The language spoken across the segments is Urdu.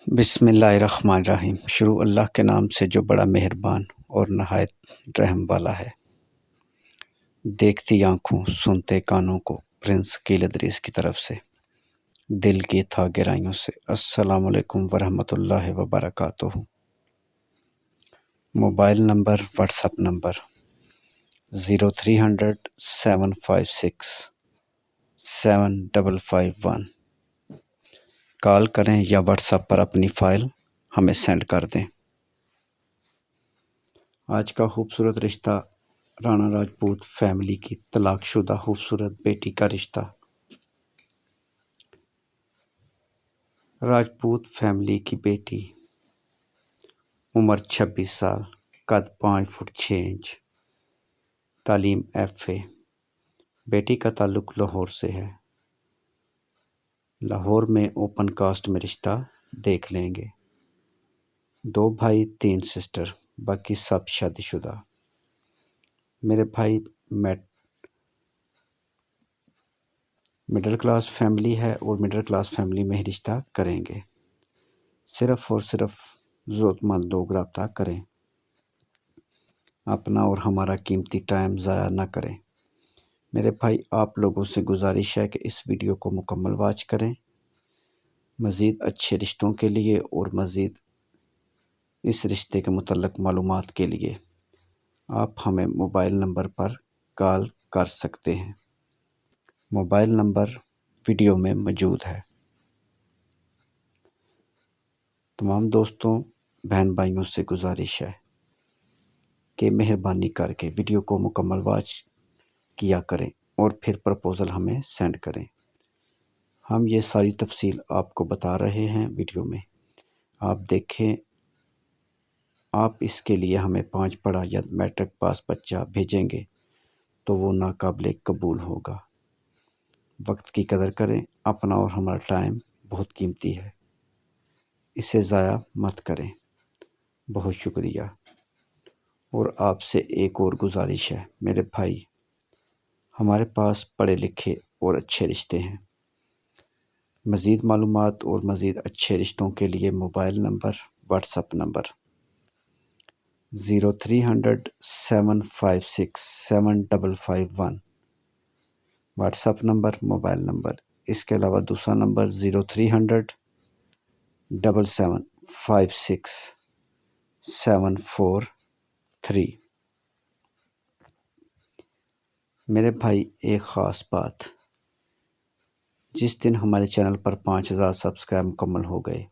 بسم اللہ الرحمن الرحیم۔ شروع اللہ کے نام سے جو بڑا مہربان اور نہایت رحم والا ہے۔ دیکھتی آنکھوں سنتے کانوں کو پرنس کیل ادریس کی طرف سے دل کی تھا گہرائیوں سے السلام علیکم ورحمۃ اللہ وبرکاتہ۔ Mobile number WhatsApp number 0300 756 7551۔ کال کریں یا واٹس ایپ پر اپنی فائل ہمیں سینڈ کر دیں۔ آج کا خوبصورت رشتہ رانا راجپوت فیملی کی طلاق شدہ خوبصورت بیٹی کا رشتہ۔ راجپوت فیملی کی بیٹی، عمر 26 سال، قد 5 فٹ 6 انچ، تعلیم FA۔ بیٹی کا تعلق لاہور سے ہے۔ لاہور میں اوپن کاسٹ میں رشتہ دیکھ لیں گے۔ 2 بھائی 3 سسٹر، باقی سب شادی شدہ۔ میرے بھائی مڈل کلاس فیملی ہے اور مڈل کلاس فیملی میں ہی رشتہ کریں گے۔ صرف اور صرف ضرورت مند لوگ رابطہ کریں۔ اپنا اور ہمارا قیمتی ٹائم ضائع نہ کریں۔ میرے بھائی، آپ لوگوں سے گزارش ہے کہ اس ویڈیو کو مکمل واچ کریں۔ مزید اچھے رشتوں کے لیے اور مزید اس رشتے کے متعلق معلومات کے لیے آپ ہمیں موبائل نمبر پر کال کر سکتے ہیں۔ موبائل نمبر ویڈیو میں موجود ہے۔ تمام دوستوں بہن بھائیوں سے گزارش ہے کہ مہربانی کر کے ویڈیو کو مکمل واچ کیا کریں اور پھر پرپوزل ہمیں سینڈ کریں۔ ہم یہ ساری تفصیل آپ کو بتا رہے ہیں ویڈیو میں، آپ دیکھیں۔ آپ اس کے لیے ہمیں 5 پڑھا یا میٹرک پاس بچہ بھیجیں گے تو وہ ناقابل قبول ہوگا۔ وقت کی قدر کریں، اپنا اور ہمارا ٹائم بہت قیمتی ہے، اسے ضائع مت کریں۔ بہت شکریہ۔ اور آپ سے ایک اور گزارش ہے میرے بھائی، ہمارے پاس پڑھے لکھے اور اچھے رشتے ہیں۔ مزید معلومات اور مزید اچھے رشتوں کے لیے mobile number WhatsApp number 0300 756 7551 WhatsApp number, mobile number. اس کے علاوہ دوسرا نمبر 0300 756 743۔ میرے بھائی، ایک خاص بات، جس دن ہمارے چینل پر 5000 سبسکرائب مکمل ہو گئے،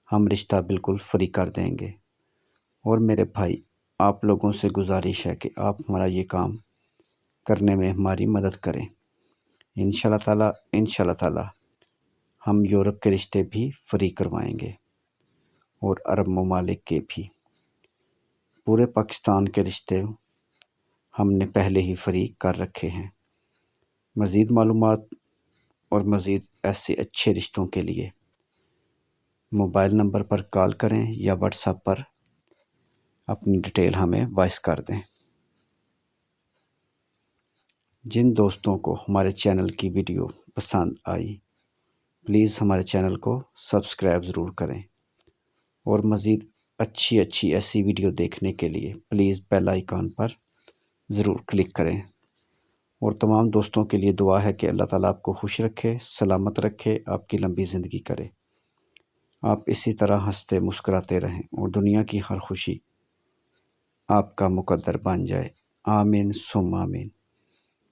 ہم رشتہ بالکل فری کر دیں گے۔ اور میرے بھائی، آپ لوگوں سے گزارش ہے کہ آپ ہمارا یہ کام کرنے میں ہماری مدد کریں۔ انشاءاللہ تعالی ہم یورپ کے رشتے بھی فری کروائیں گے اور عرب ممالک کے بھی۔ پورے پاکستان کے رشتے ہم نے پہلے ہی فری کر رکھے ہیں۔ مزید معلومات اور مزید ایسے اچھے رشتوں کے لیے موبائل نمبر پر کال کریں یا واٹس ایپ پر اپنی ڈیٹیل ہمیں وائس کر دیں۔ جن دوستوں کو ہمارے چینل کی ویڈیو پسند آئی، پلیز ہمارے چینل کو سبسکرائب ضرور کریں، اور مزید اچھی ایسی ویڈیو دیکھنے کے لیے پلیز بیل آئیکن پر ضرور کلک کریں۔ اور تمام دوستوں کے لیے دعا ہے کہ اللہ تعالیٰ آپ کو خوش رکھے، سلامت رکھے، آپ کی لمبی زندگی کرے، آپ اسی طرح ہنستے مسکراتے رہیں اور دنیا کی ہر خوشی آپ کا مقدر بن جائے۔ آمین ثم آمین۔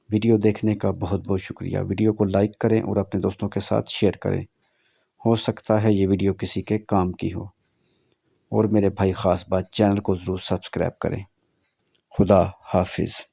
ویڈیو دیکھنے کا بہت بہت شکریہ۔ ویڈیو کو لائک کریں اور اپنے دوستوں کے ساتھ شیئر کریں، ہو سکتا ہے یہ ویڈیو کسی کے کام کی ہو۔ اور میرے بھائی، خاص بات، چینل کو ضرور سبسکرائب کریں۔ خدا حافظ۔